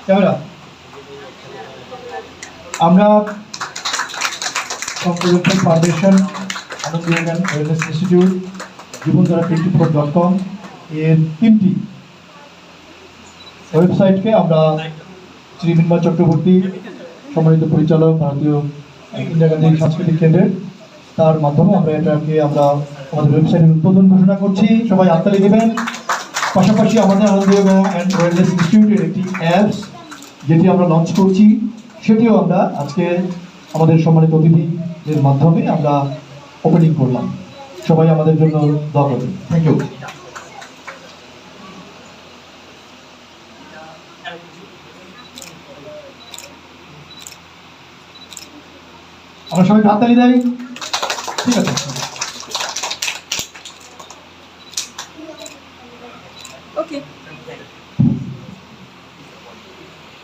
Camera. আমরা Sankardev foundation, আনন্দ বিজ্ঞান wellness institute, জীবনধারা24.com এর 3টি ওয়েবসাইটকে আমরা শ্রী মিন্ময় চক্রবর্তী, সম্মানিত পরিচালক, ভারতীয় ইন্দিরা গান্ধী সাংস্কৃতিক কেন্দ্রের, তার মাধ্যমে আমরা এটাকে আমাদের ওয়েবসাইটের উদ্বোধন ঘোষণা করছি। সবাই হাততালি দেবেন। পাশাপাশি আমাদের আনন্দ যোগা অ্যান্ড ওয়েলনেস ইনস্টিটিউটের একটি অ্যাপস যেটি আমরা লঞ্চ করছি, সেটিও আমরা আজকে আমাদের সম্মানিত অতিথিদের মাধ্যমে আমরা ওপেনিং করলাম। সবাই আমাদের জন্য দোয়া করবেন। Thank you. আমরা সবাই হাততালি দেই। ঠিক আছে।